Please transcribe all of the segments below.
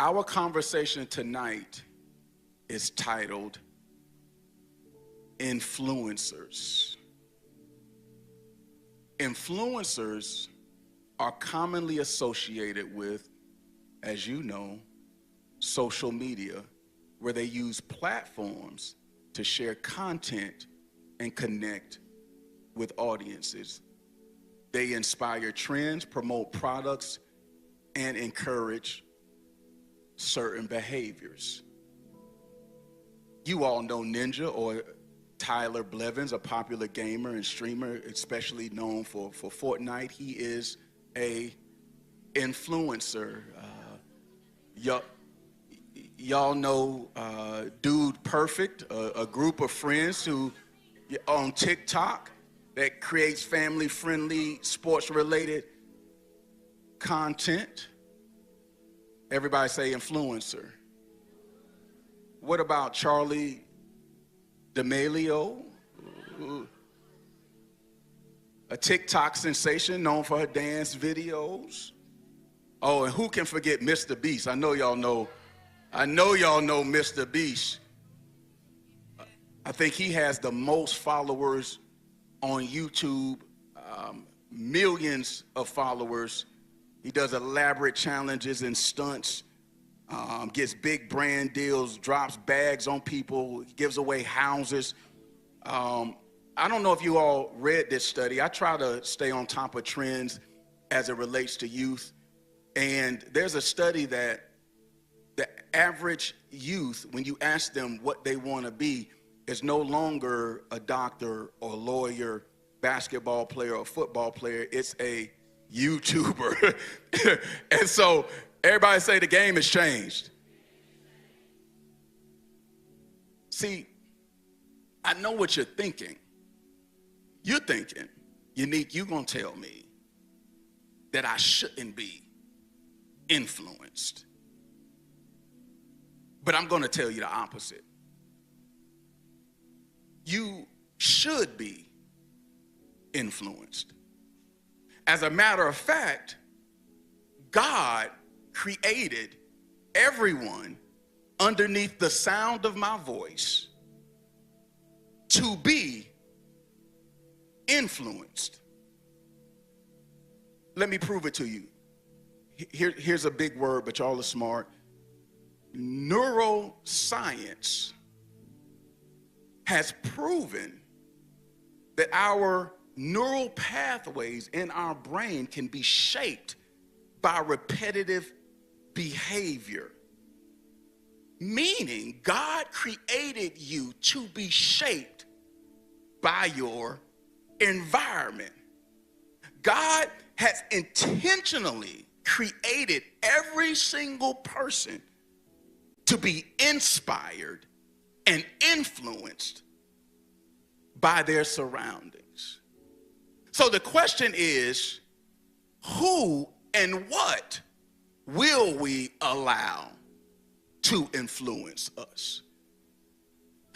Our conversation tonight is titled Influencers. Influencers are commonly associated with, as you know, social media, where they use platforms to share content and connect with audiences. They inspire trends, promote products, and encourage certain behaviors. You all know Ninja or Tyler Blevins, a popular gamer and streamer, especially known for Fortnite. He is a influencer. Y'all know Dude Perfect, a group of friends who on TikTok that creates family-friendly, sports-related content. Everybody say influencer. What about Charlie D'Amelio? A TikTok sensation known for her dance videos. Oh, and who can forget Mr. Beast? I know y'all know Mr. Beast. I think he has the most followers on YouTube, millions of followers. He does elaborate challenges and stunts, gets big brand deals, drops bags on people, gives away houses. I don't know if you all read this study. I try to stay on top of trends as it relates to youth. And there's a study that the average youth, when you ask them what they want to be, is no longer a doctor or lawyer, basketball player or football player. It's a YouTuber. And so everybody say the game has changed. See, I know what you're thinking. You're thinking, Unique, you're going to tell me that I shouldn't be influenced. But I'm going to tell you the opposite. You should be influenced. As a matter of fact, God created everyone underneath the sound of my voice to be influenced. Let me prove it to you. Here's a big word, but y'all are smart. Neuroscience has proven that our neural pathways in our brain can be shaped by repetitive behavior. Meaning, God created you to be shaped by your environment. God has intentionally created every single person to be inspired and influenced by their surroundings. So the question is, who and what will we allow to influence us?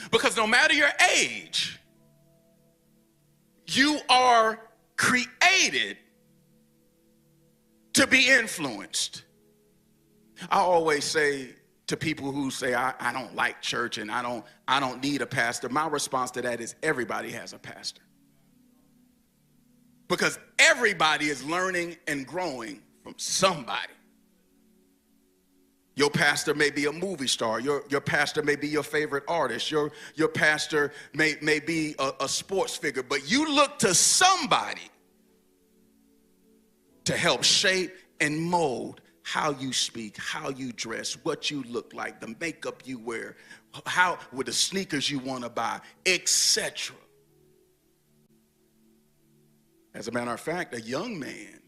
Because no matter your age, you are created to be influenced. I always say to people who say, I don't like church and I don't need a pastor, my response to that is everybody has a pastor. Because everybody is learning and growing from somebody. Your pastor may be a movie star. Your pastor may be your favorite artist. Your pastor may be a sports figure. But you look to somebody to help shape and mold how you speak, how you dress, what you look like, the makeup you wear, how with the sneakers you want to buy, etc. As a matter of fact, a young man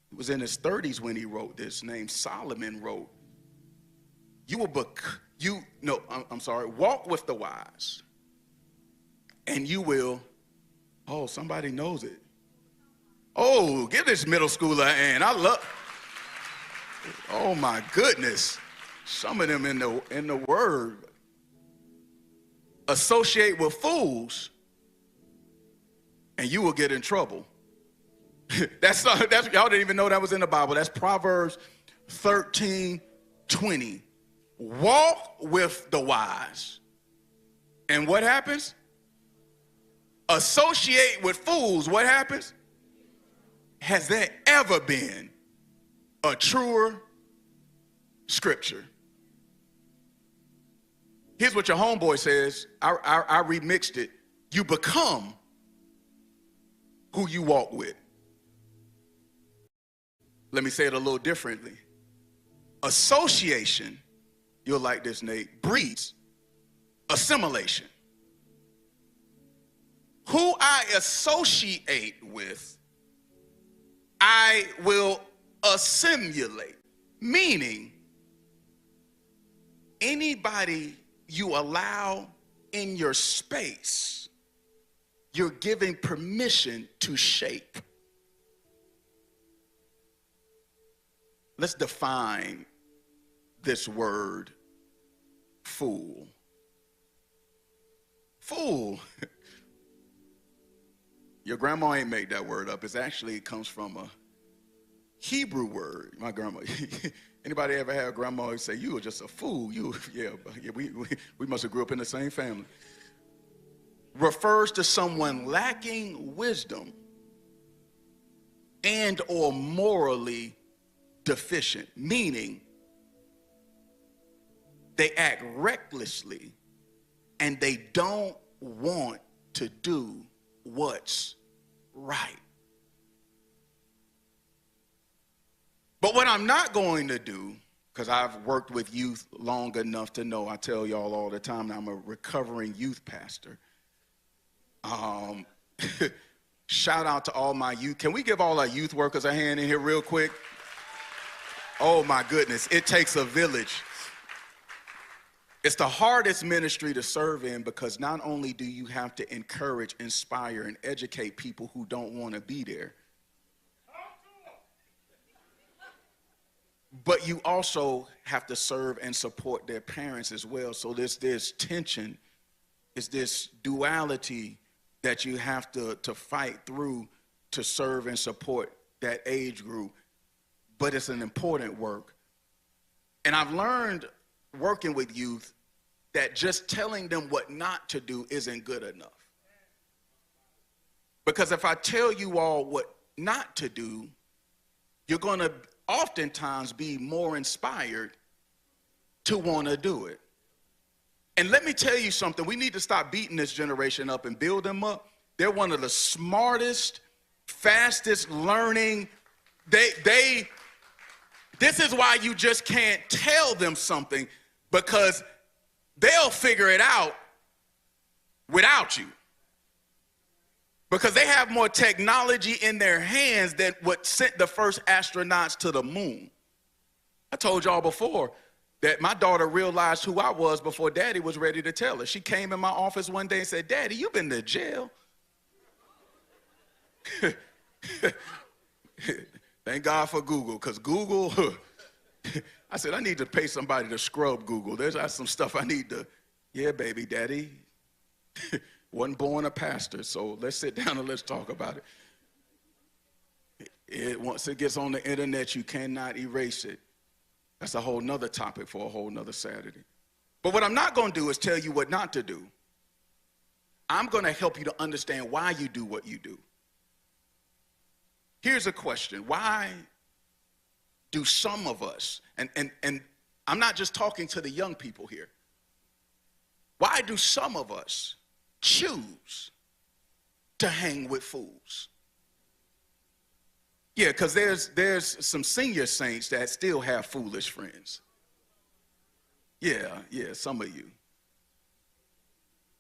who was in his 30s when he wrote this, named Solomon, wrote, walk with the wise, and you will, oh, somebody knows it. Oh, give this middle schooler a hand. Oh my goodness. Some of them in the word. Associate with fools, and you will get in trouble. That's y'all didn't even know that was in the Bible. That's Proverbs 13, 20. Walk with the wise. And what happens? Associate with fools. What happens? Has there ever been a truer scripture? Here's what your homeboy says. I remixed it. You become who you walk with. Let me say it a little differently. Association, you'll like this, Nate, breeds assimilation. Who I associate with, I will assimilate. Meaning, anybody you allow in your space, you're giving permission to shape. Let's define this word, fool. Fool. Your grandma ain't made that word up. It comes from a Hebrew word. My grandma. Anybody ever had a grandma who say, you were just a fool? We must have grew up in the same family. Refers to someone lacking wisdom and or morally deficient, meaning they act recklessly and they don't want to do what's right. But what I'm not going to do, because I've worked with youth long enough to know, I tell y'all all the time, I'm a recovering youth pastor. Shout out to all my youth. Can we give all our youth workers a hand in here real quick? Oh my goodness, it takes a village. It's the hardest ministry to serve in because not only do you have to encourage, inspire, and educate people who don't want to be there, but you also have to serve and support their parents as well. So there's this tension, it's this duality that you have to fight through to serve and support that age group. But it's an important work. And I've learned working with youth that just telling them what not to do isn't good enough. Because if I tell you all what not to do, you're going to oftentimes be more inspired to want to do it. And let me tell you something, we need to stop beating this generation up and build them up. They're one of the smartest, fastest learning. This is why you just can't tell them something, because they'll figure it out without you. Because they have more technology in their hands than what sent the first astronauts to the moon. I told y'all before that my daughter realized who I was before Daddy was ready to tell her. She came in my office one day and said, Daddy, you've been to jail. Thank God for Google, because Google, I said, I need to pay somebody to scrub Google. There's some stuff I need to, yeah, baby, Daddy. Wasn't born a pastor, so let's sit down and let's talk about it. Once it gets on the internet, you cannot erase it. That's a whole nother topic for a whole nother Saturday. But what I'm not going to do is tell you what not to do. I'm going to help you to understand why you do what you do. Here's a question. Why do some of us, and I'm not just talking to the young people here, why do some of us choose to hang with fools? Yeah, because there's some senior saints that still have foolish friends. Yeah, some of you.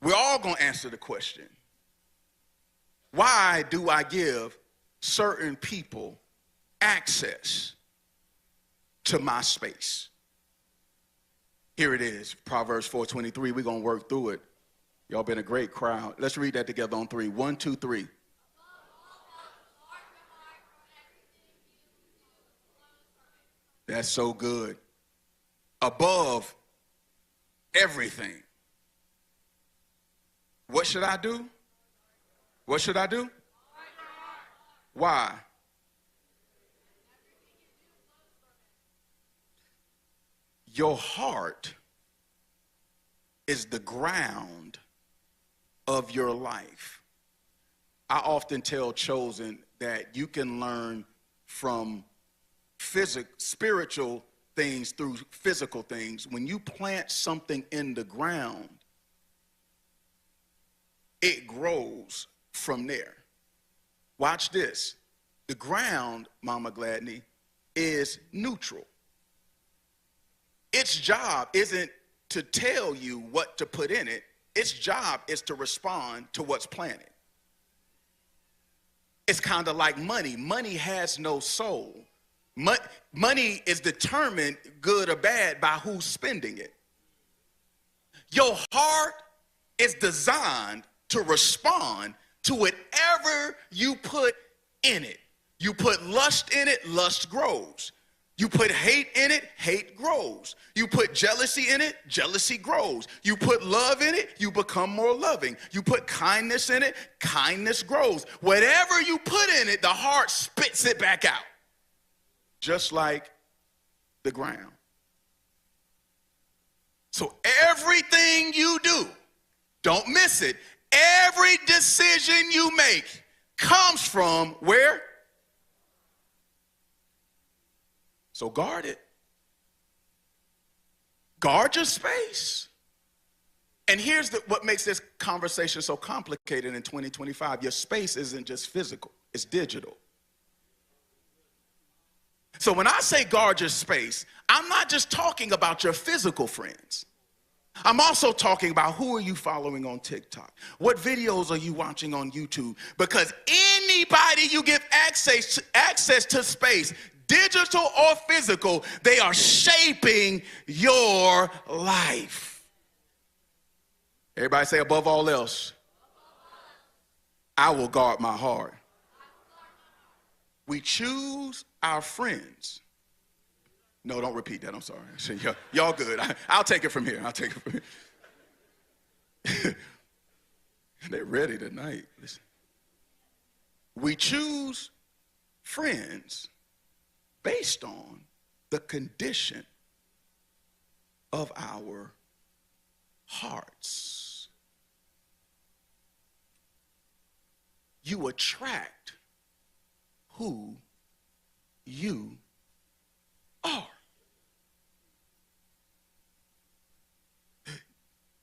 We're all going to answer the question, why do I give certain people access to my space? Here it is, Proverbs 4:23. We're going to work through it. Y'all been a great crowd. Let's read that together on three. 1, 2, 3. That's so good. Above everything. What should I do? What should I do? Why? Your heart is the ground of your life. I often tell Chosen that you can learn from spiritual things through physical things. When you plant something in the ground, it grows from there. Watch this. The ground, Mama Gladney, is neutral. Its job isn't to tell you what to put in it. Its job is to respond to what's planted. It's kind of like money. Money has no soul. Money is determined, good or bad, by who's spending it. Your heart is designed to respond to whatever you put in it. You put lust in it, lust grows. You put hate in it, hate grows. You put jealousy in it, jealousy grows. You put love in it, you become more loving. You put kindness in it, kindness grows. Whatever you put in it, the heart spits it back out. Just like the ground. So everything you do, don't miss it, every decision you make comes from where? So guard it. Guard your space. And here's what makes this conversation so complicated in 2025. Your space isn't just physical, it's digital. So when I say guard your space, I'm not just talking about your physical friends. I'm also talking about who are you following on TikTok? What videos are you watching on YouTube? Because anybody you give access to space, digital or physical, they are shaping your life. Everybody say, above all else, I will guard my heart. We choose our friends. No, don't repeat that. I'm sorry. Y'all good. I'll take it from here. They're ready tonight. Listen. We choose friends based on the condition of our hearts. You attract who you are.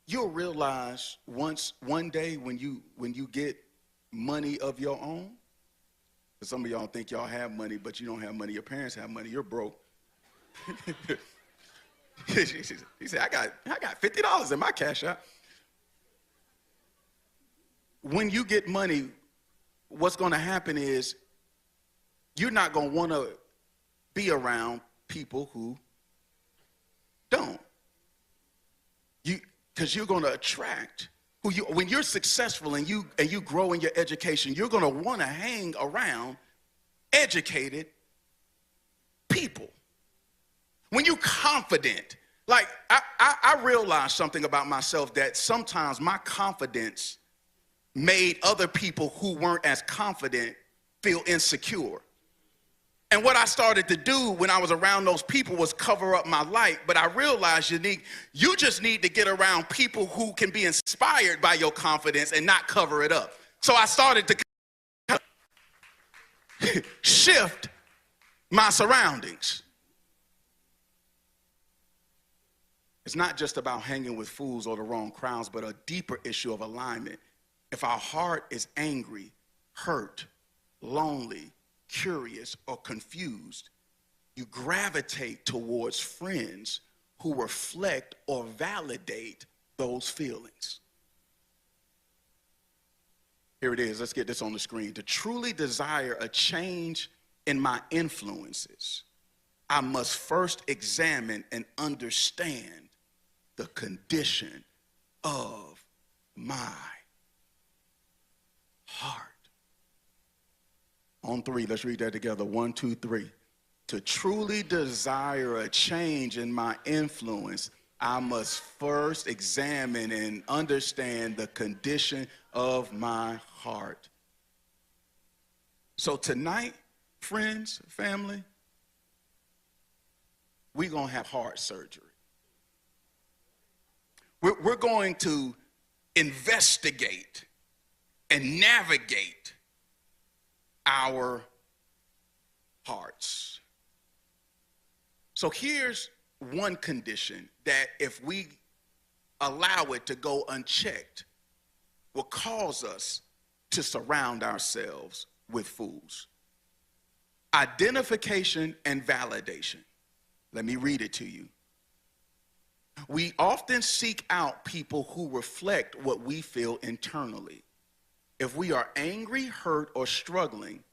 You'll realize one day when you get money of your own. Some of y'all think y'all have money, but you don't have money. Your parents have money. You're broke. He said, I got $50 in my Cashapp. When you get money, what's going to happen is you're not going to want to be around people who don't. Because you're going to attract when you're successful and you grow in your education, you're going to want to hang around educated people. When you're confident, like I realized something about myself, that sometimes my confidence made other people who weren't as confident feel insecure. And what I started to do when I was around those people was cover up my light. But I realized, Unique, you just need to get around people who can be inspired by your confidence and not cover it up. So I started to shift my surroundings. It's not just about hanging with fools or the wrong crowds, but a deeper issue of alignment. If our heart is angry, hurt, lonely, curious, or confused, you gravitate towards friends who reflect or validate those feelings. Here it is. Let's get this on the screen. To truly desire a change in my influences, I must first examine and understand the condition of my heart. On three, let's read that together. 1, 2, 3. To truly desire a change in my influence, I must first examine and understand the condition of my heart. So tonight, friends, family, we're going to have heart surgery. We're going to investigate and navigate our hearts. So here's one condition that if we allow it to go unchecked will cause us to surround ourselves with fools. Identification and validation. Let me read it to you. We often seek out people who reflect what we feel internally. If we are angry, hurt, or struggling,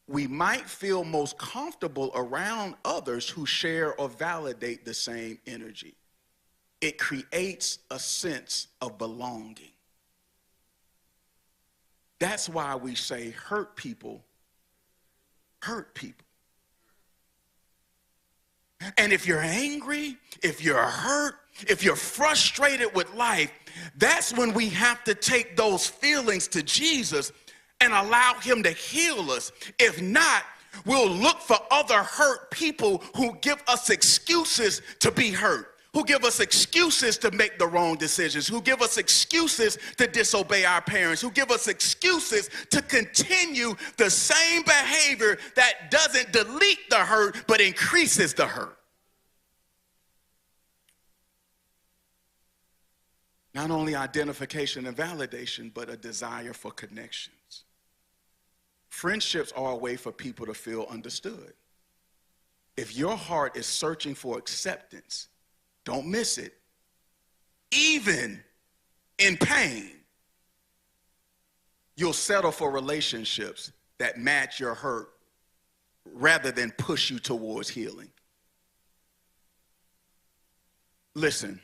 we might feel most comfortable around others who share or validate the same energy. It creates a sense of belonging. That's why we say hurt people hurt people. And if you're angry, if you're hurt, if you're frustrated with life, that's when we have to take those feelings to Jesus and allow him to heal us. If not, we'll look for other hurt people who give us excuses to be hurt, who give us excuses to make the wrong decisions, who give us excuses to disobey our parents, who give us excuses to continue the same behavior that doesn't delete the hurt but increases the hurt. Not only identification and validation, but a desire for connections. Friendships are a way for people to feel understood. If your heart is searching for acceptance, don't miss it. Even in pain, you'll settle for relationships that match your hurt rather than push you towards healing. Listen,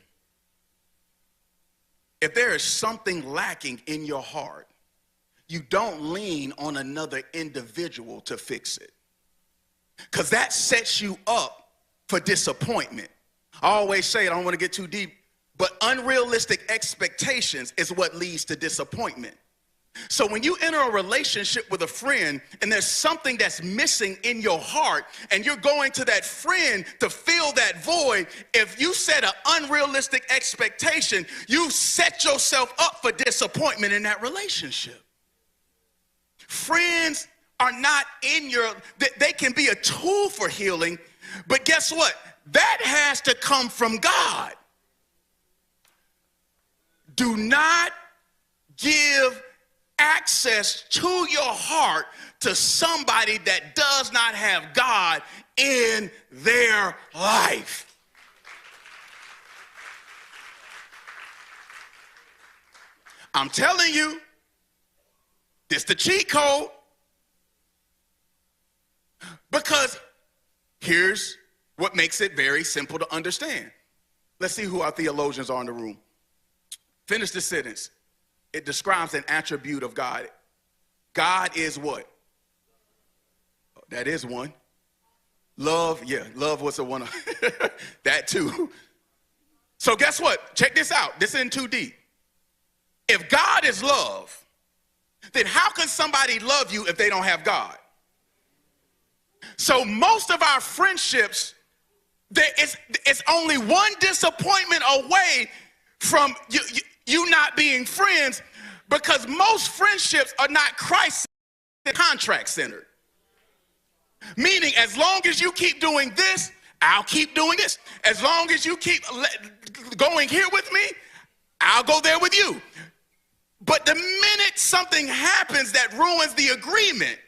if there is something lacking in your heart, you don't lean on another individual to fix it, because that sets you up for disappointment. I always say, I don't want to get too deep, but unrealistic expectations is what leads to disappointment. So when you enter a relationship with a friend and there's something that's missing in your heart and you're going to that friend to fill that void, if you set an unrealistic expectation, you set yourself up for disappointment in that relationship. Friends are not in your, they can be a tool for healing, but guess what? That has to come from God. Do not give access to your heart to somebody that does not have God in their life. I'm telling you, this is the cheat code. Because here's what makes it very simple to understand. Let's see who our theologians are in the room. Finish the sentence. It describes an attribute of God. God is what? That is one. Love, yeah, love was the one. That too. So guess what? Check this out. This isn't too deep. If God is love, then how can somebody love you if they don't have God? So most of our friendships, it's only one disappointment away from you not being friends, because most friendships are not Christ contract centered. Meaning, as long as you keep doing this, I'll keep doing this. As long as you keep going here with me, I'll go there with you. But the minute something happens that ruins the agreement,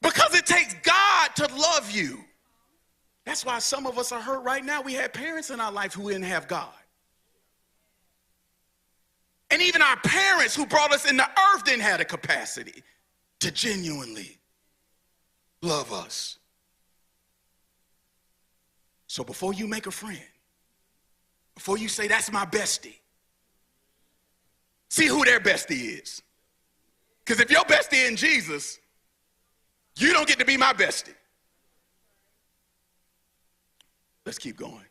because it takes God to love you. That's why some of us are hurt right now. We had parents in our life who didn't have God. And even our parents who brought us into earth didn't have the capacity to genuinely love us. So before you make a friend, before you say, that's my bestie, see who their bestie is. Because if your bestie in Jesus, you don't get to be my bestie. Let's keep going.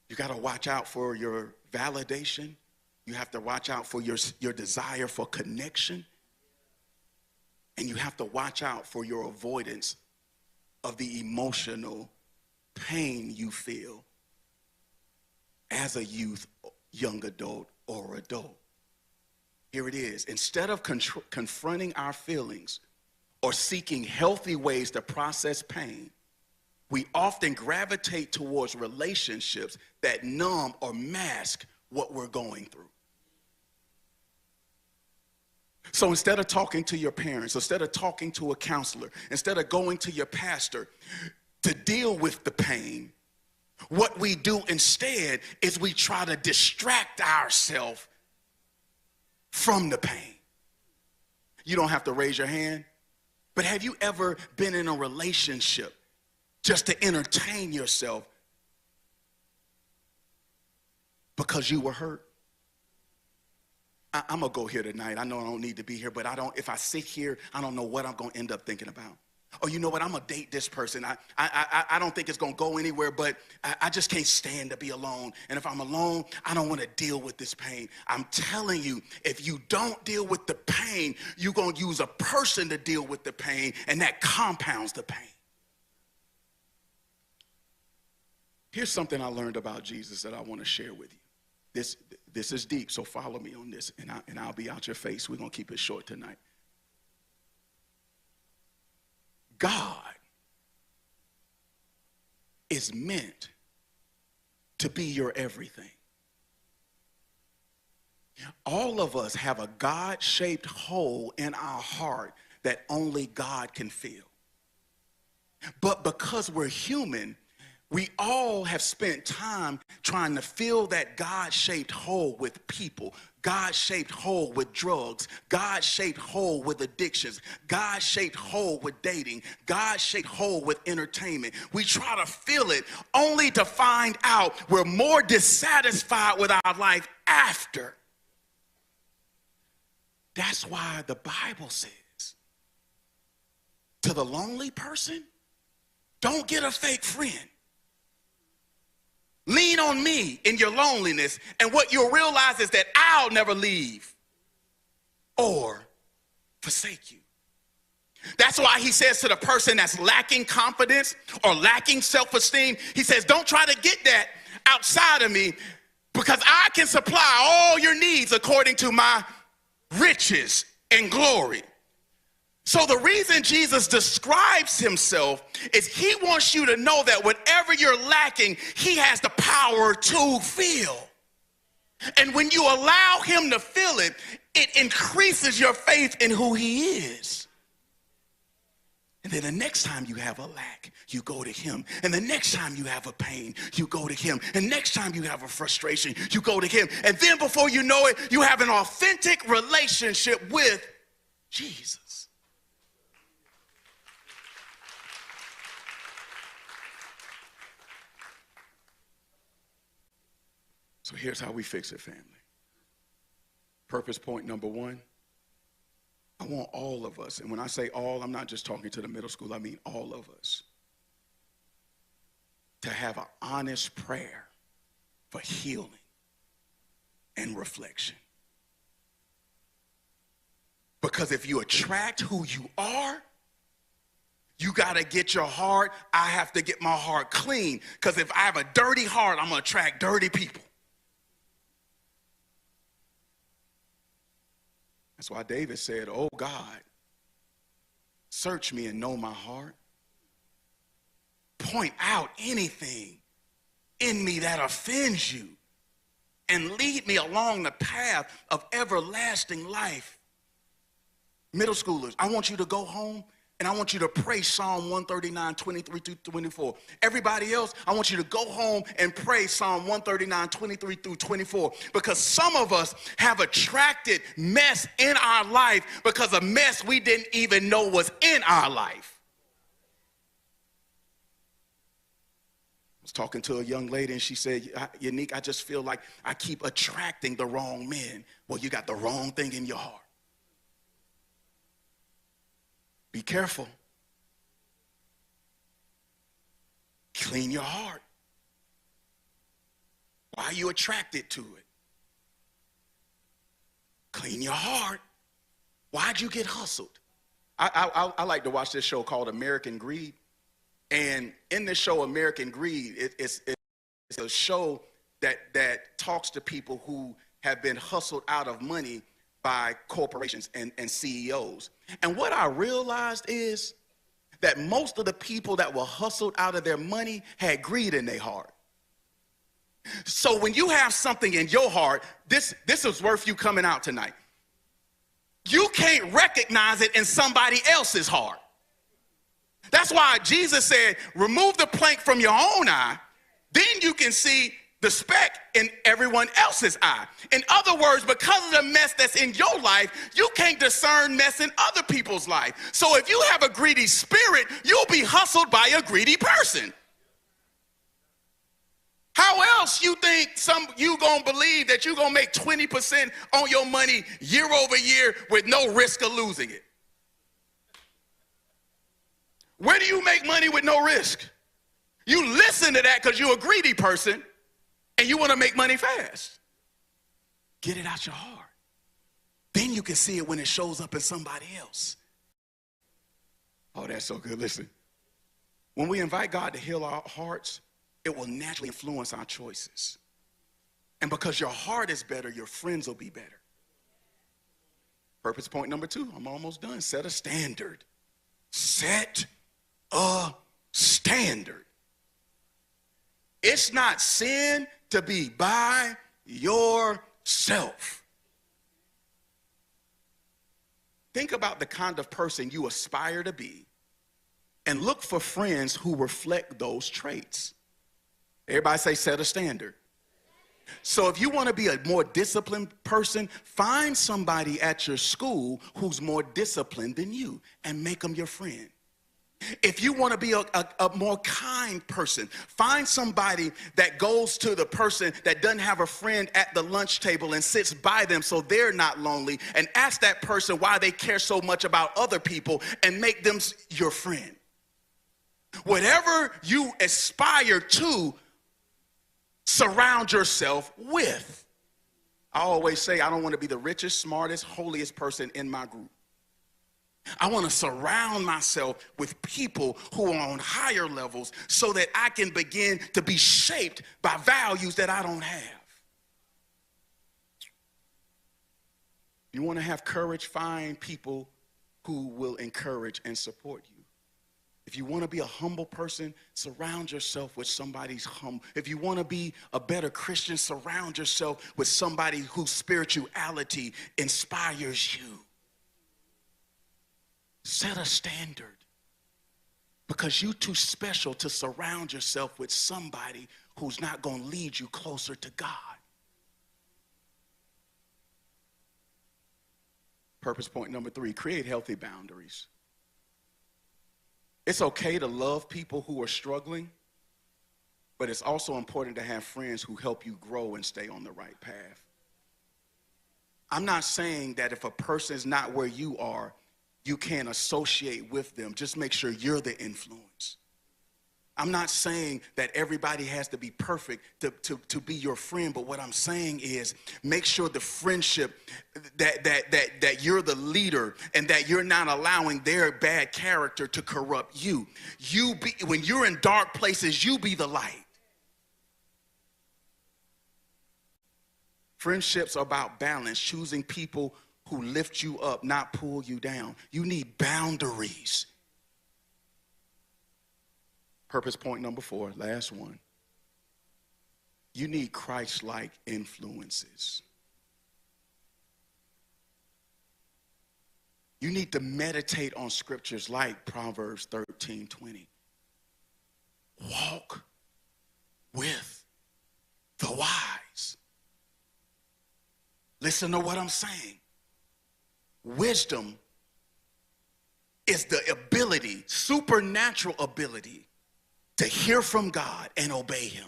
You got to watch out for your validation. You have to watch out for your desire for connection. And you have to watch out for your avoidance of the emotional pain you feel as a youth, young adult, or adult. Here it is. Instead of confronting our feelings or seeking healthy ways to process pain, we often gravitate towards relationships that numb or mask what we're going through. So instead of talking to your parents, instead of talking to a counselor, instead of going to your pastor to deal with the pain, what we do instead is we try to distract ourselves from the pain. You don't have to raise your hand, but have you ever been in a relationship just to entertain yourself because you were hurt? I'm going to go here tonight. I know I don't need to be here, but if I sit here, I don't know what I'm going to end up thinking about. Or you know what, I'm going to date this person. I don't think it's going to go anywhere, but I just can't stand to be alone. And if I'm alone, I don't want to deal with this pain. I'm telling you, if you don't deal with the pain, you're going to use a person to deal with the pain, and that compounds the pain. Here's something I learned about Jesus that I want to share with you. This is deep, so follow me on this, and I'll be out your face. We're going to keep it short tonight. God is meant to be your everything. All of us have a God-shaped hole in our heart that only God can fill. But because we're human, we all have spent time trying to fill that God-shaped hole with people, God-shaped hole with drugs, God-shaped hole with addictions, God-shaped hole with dating, God-shaped hole with entertainment. We try to fill it only to find out we're more dissatisfied with our life after. That's why the Bible says, to the lonely person, don't get a fake friend. Lean on me in your loneliness, and what you'll realize is that I'll never leave or forsake you. That's why he says to the person that's lacking confidence or lacking self-esteem, he says, don't try to get that outside of me, because I can supply all your needs according to my riches and glory. So the reason Jesus describes himself is he wants you to know that whatever you're lacking, he has the power to fill. And when you allow him to fill it, it increases your faith in who he is. And then the next time you have a lack, you go to him. And the next time you have a pain, you go to him. And next time you have a frustration, you go to him. And then before you know it, you have an authentic relationship with Jesus. So here's how we fix it, family. Purpose point number one, I want all of us, and when I say all, I'm not just talking to the middle school, I mean all of us, to have an honest prayer for healing and reflection. Because if you attract who you are, you got to get your heart. I have to get my heart clean, because if I have a dirty heart, I'm going to attract dirty people. That's why David said, oh God, search me and know my heart. Point out anything in me that offends you, and lead me along the path of everlasting life. Middle schoolers, I want you to go home and I want you to pray Psalm 139, 23 through 24. Everybody else, I want you to go home and pray Psalm 139, 23 through 24. Because some of us have attracted mess in our life because of mess we didn't even know was in our life. I was talking to a young lady and she said, Unique, I just feel like I keep attracting the wrong men. Well, you got the wrong thing in your heart. Be careful. Clean your heart. Why are you attracted to it? Clean your heart. Why'd you get hustled? I like to watch this show called American Greed. And in the show American Greed, it's a show that talks to people who have been hustled out of money by corporations and CEOs. And what I realized is that most of the people that were hustled out of their money had greed in their heart. So when you have something in your heart, this is worth you coming out tonight. You can't recognize it in somebody else's heart. That's why Jesus said, remove the plank from your own eye, then you can see the speck in everyone else's eye. In other words, because of the mess that's in your life, you can't discern mess in other people's life. So if you have a greedy spirit, you'll be hustled by a greedy person. How else you think you gonna believe that you gonna make 20% on your money year over year with no risk of losing it? Where do you make money with no risk? You listen to that because you're a greedy person and you want to make money fast. Get it out your heart. Then you can see it when it shows up in somebody else. Oh, that's so good. Listen, when we invite God to heal our hearts, it will naturally influence our choices. And because your heart is better, your friends will be better. Purpose point number 2, I'm almost done. Set a standard. Set a standard. It's not sin to be by yourself. Think about the kind of person you aspire to be and look for friends who reflect those traits. Everybody say set a standard. So if you want to be a more disciplined person, find somebody at your school who's more disciplined than you and make them your friend. If you want to be a more kind person, find somebody that goes to the person that doesn't have a friend at the lunch table and sits by them so they're not lonely, and ask that person why they care so much about other people and make them your friend. Whatever you aspire to, surround yourself with. I always say I don't want to be the richest, smartest, holiest person in my group. I want to surround myself with people who are on higher levels so that I can begin to be shaped by values that I don't have. You want to have courage, find people who will encourage and support you. If you want to be a humble person, surround yourself with somebody who's humble. If you want to be a better Christian, surround yourself with somebody whose spirituality inspires you. Set a standard, because you're too special to surround yourself with somebody who's not going to lead you closer to God. Purpose point number 3, create healthy boundaries. It's okay to love people who are struggling, but it's also important to have friends who help you grow and stay on the right path. I'm not saying that if a person is not where you are, you can't associate with them. Just make sure you're the influence. I'm not saying that everybody has to be perfect to be your friend, but what I'm saying is make sure the friendship that you're the leader and that you're not allowing their bad character to corrupt you. When you're in dark places, you be the light. Friendships are about balance, choosing people who lift you up, not pull you down. You need boundaries. Purpose point number 4, last one. You need Christ-like influences. You need to meditate on scriptures like Proverbs 13:20. Walk with the wise. Listen to what I'm saying. Wisdom is the ability, supernatural ability, to hear from God and obey him.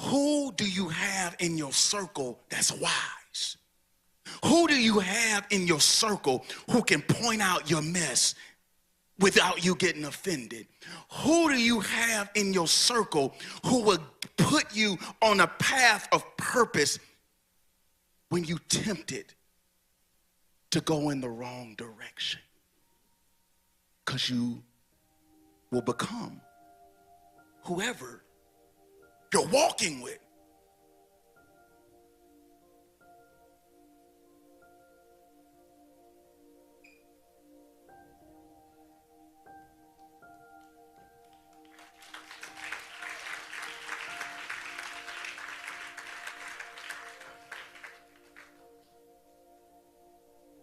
Who do you have in your circle that's wise? Who do you have in your circle who can point out your mess without you getting offended? Who do you have in your circle who will put you on a path of purpose when you tempted to go in the wrong direction? because you will become whoever you're walking with.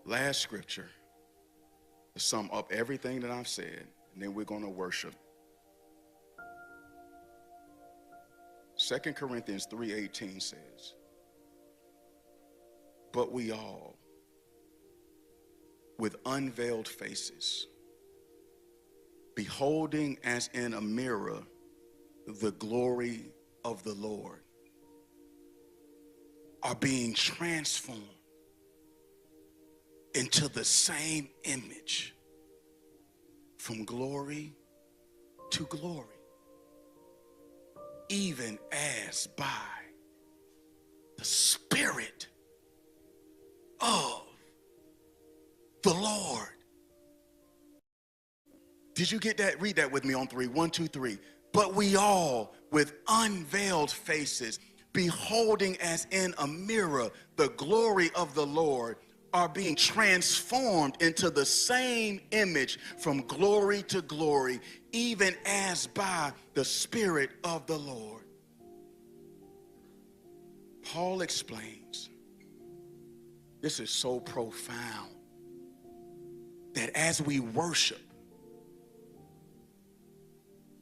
Last scripture to sum up everything that I've said, and then we're going to worship. 2 Corinthians 3:18 says, but we all, with unveiled faces, beholding as in a mirror the glory of the Lord, are being transformed into the same image from glory to glory, even as by the Spirit of the Lord. Did you get that? Read that with me on 3. 1, 2, 3. But we all, with unveiled faces, beholding as in a mirror the glory of the Lord, are being transformed into the same image from glory to glory, even as by the Spirit of the Lord. Paul explains, this is so profound, that as we worship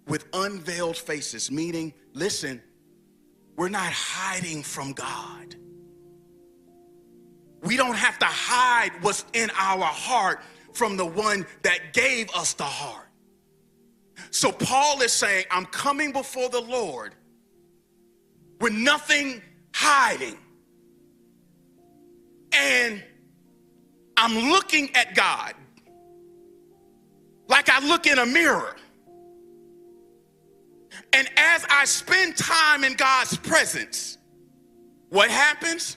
with unveiled faces, meaning, listen, we're not hiding from God. We don't have to hide what's in our heart from the one that gave us the heart. So Paul is saying, I'm coming before the Lord with nothing hiding. And I'm looking at God like I look in a mirror. And as I spend time in God's presence, what happens?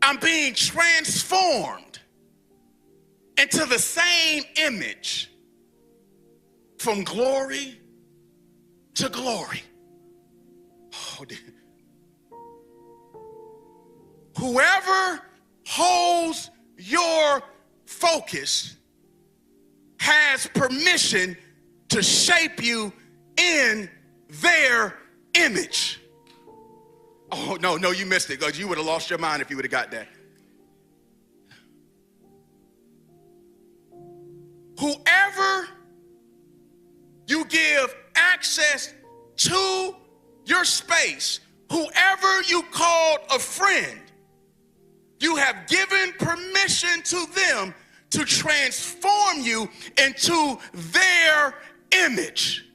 I'm being transformed into the same image from glory to glory. Oh, dear. Whoever holds your focus has permission to shape you in their image. Oh, no, you missed it, because you would have lost your mind if you would have got that. Whoever you give access to your space, whoever you called a friend, you have given permission to them to transform you into their image.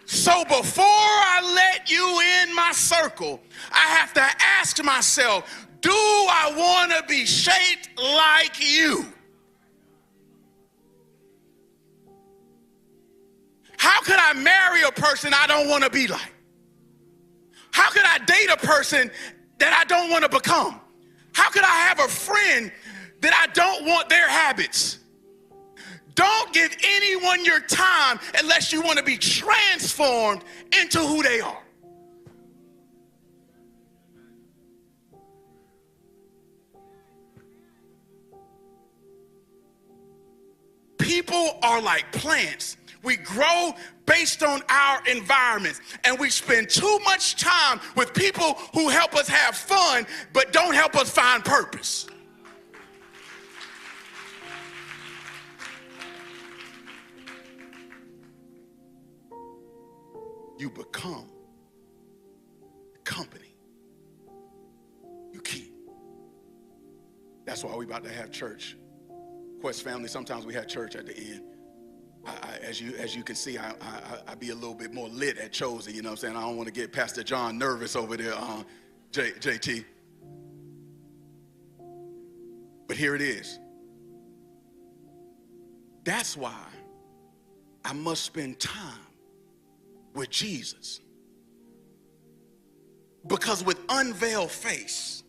So before I let you in my circle, I have to ask myself, do I want to be shaped like you? How could I marry a person I don't want to be like? How could I date a person that I don't want to become? How could I have a friend that I don't want their habits? Don't give anyone your time unless you want to be transformed into who they are. People are like plants. We grow based on our environments, and we spend too much time with people who help us have fun but don't help us find purpose. You become the company you keep. That's why we're about to have church. Quest family, sometimes we have church at the end. As you can see, I be a little bit more lit at Chosen, you know what I'm saying? I don't want to get Pastor John nervous over there, JT. But here it is. That's why I must spend time with Jesus. Because with unveiled face,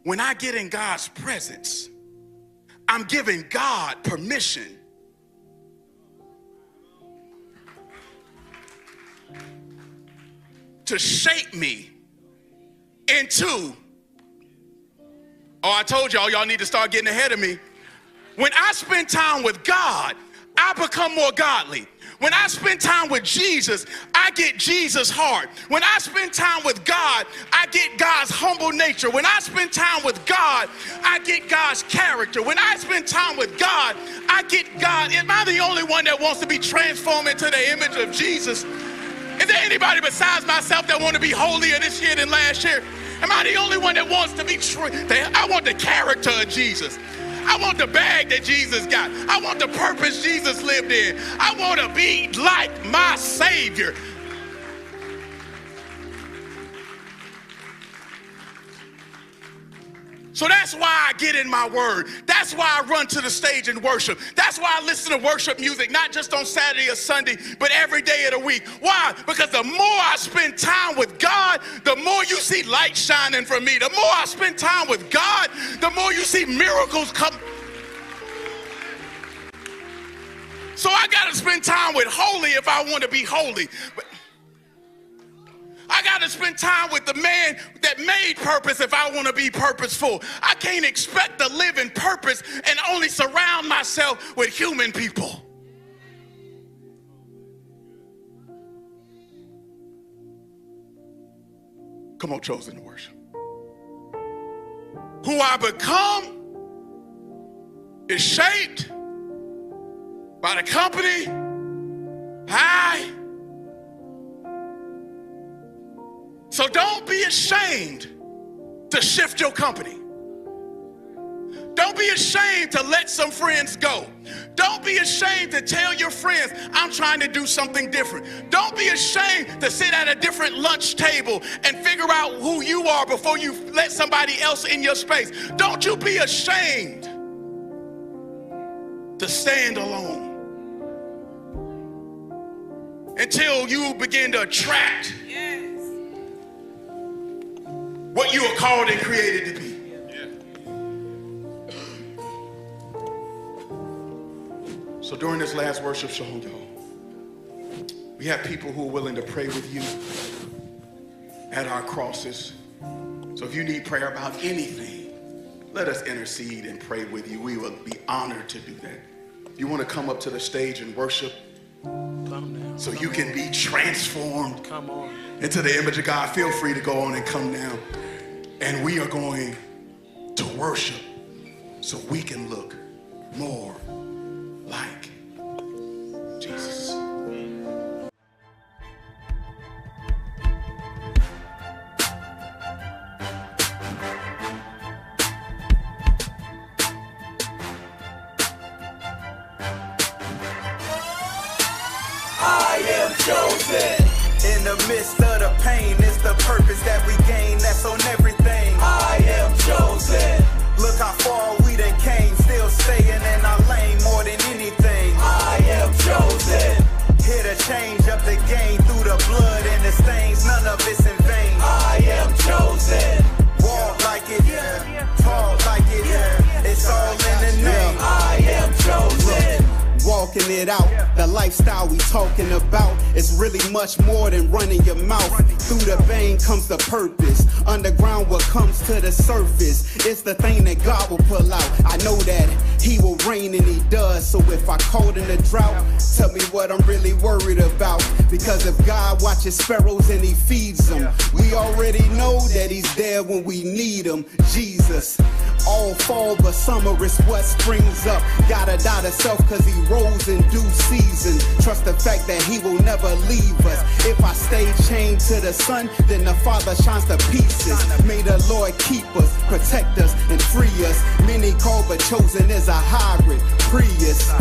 when I get in God's presence, I'm giving God permission to shape me into, I told y'all need to start getting ahead of me. When I spend time with God, I become more godly. When I spend time with Jesus, I get Jesus' heart. When I spend time with God, I get God's humble nature. When I spend time with God, I get God's character. When I spend time with God, I get God. Am I the only one that wants to be transformed into the image of Jesus? Is there anybody besides myself that want to be holier this year than last year? Am I the only one that wants to be I want the character of Jesus. I want the bag that Jesus got. I want the purpose Jesus lived in. I want to be like my Savior. So that's why I get in my word. That's why I run to the stage and worship. That's why I listen to worship music, not just on Saturday or Sunday, but every day of the week. Why? Because the more I spend time with God, the more you see light shining from me. The more I spend time with God, the more you see miracles come. So I got to spend time with holy if I want to be holy. But I got to spend time with the man that made purpose if I want to be purposeful. I can't expect to live in purpose and only surround myself with human people. Come on, chosen to worship. Who I become is shaped by the company So don't be ashamed to shift your company. Don't be ashamed to let some friends go. Don't be ashamed to tell your friends, I'm trying to do something different. Don't be ashamed to sit at a different lunch table and figure out who you are before you let somebody else in your space. Don't you be ashamed to stand alone until you begin to attract what you are called and created to be. So during this last worship song, y'all, we have people who are willing to pray with you at our crosses. So if you need prayer about anything, let us intercede and pray with you. We will be honored to do that. If you want to come up to the stage and worship, so you can be transformed into the image of God, feel free to go on and come down. And we are going to worship so we can look more like Jesus. I am chosen. In the midst of the pain, it's the purpose that we gain. That's on everything. I am chosen. Look how far we done came, still staying in our lane more than anything. I am chosen. Here to change up the game through the blood and the stains. None of it's in vain. I am chosen. Walk like it, talk like it. It's all in the name. I am chosen. Walking it out, the lifestyle we talking about is really much more than running your mouth. Through the vein comes the purpose, underground what comes to the surface. It's the thing that God will pull out. I know that He will reign and He does. So if I caught in a drought, tell me what I'm really worried about. Because if God watches sparrows and He feeds them, we already know that He's there when we need Him. Jesus. All fall but summer is what springs up. Gotta die to self cause He rose in due season. Trust the fact that He will never leave us. If I stay chained to the sun, then the Father shines to pieces. May the Lord keep us, protect us, and free us. Many called but chosen is a hybrid Prius.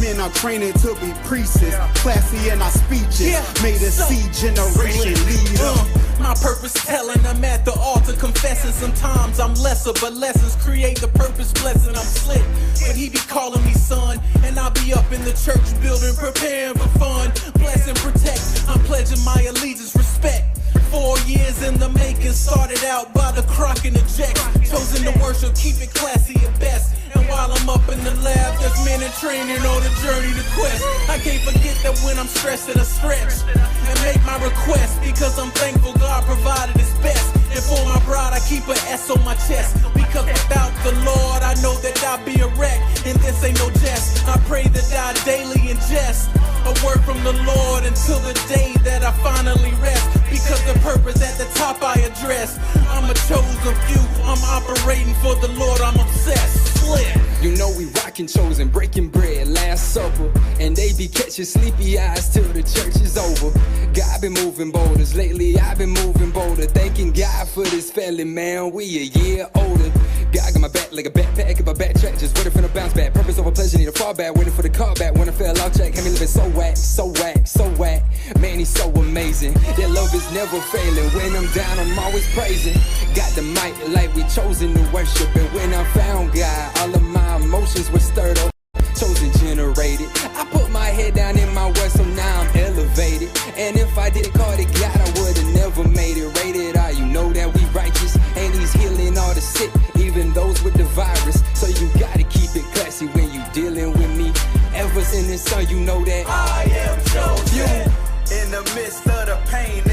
Men are training to be priests, classy in our speeches. May the seed generation lead us. My purpose telling, I'm at the altar confessing. Sometimes I'm lesser, but lessons create the purpose blessing. I'm slick, but He be calling me son, and I'll be up in the church building, preparing for fun. Bless and protect, I'm pledging my allegiance, respect. 4 years in the making, started out by the crock and the jacks. Chosen to worship, keep it classy at best. And while I'm up in the lab, there's men in training on the journey to quest. I can't forget that when I'm stressed that I stretch and make my request, because I'm thankful God provided his best. And for my bride, I keep an S on my chest, because without the Lord, I know that I'll be a wreck. And this ain't no jest. I pray that I daily ingest a word from the Lord until the day that I finally rest, because the purpose at the top I address. I'm a chosen few, I'm operating for the Lord, I'm obsessed. You know we rockin' chosen, breaking bread, last supper, and they be catching sleepy eyes till the church is over. God been moving boulders, lately I've been moving bolder. Thanking God for this family, man, we a year older. God got my back like a backpack, if I backtrack, just waiting for the bounce back. Purpose over pleasure, need a fall back, waiting for the call back. When I fell off track, had me living so whack, so whack, so whack. Man, he's so amazing, that love is never failing. When I'm down, I'm always praising. Got the mic like we chosen to worship, and when I found God, all of my emotions were stirred up, chosen generated. I put my head down in my work, so now I'm elevated. And if I didn't call it God, I would've never made it. Rated R, you know that we righteous, and he's healing all the sick, even those with the virus. So you gotta keep it classy when you dealing with me. Ever since the sun, you know that I am chosen. In the midst of the pain,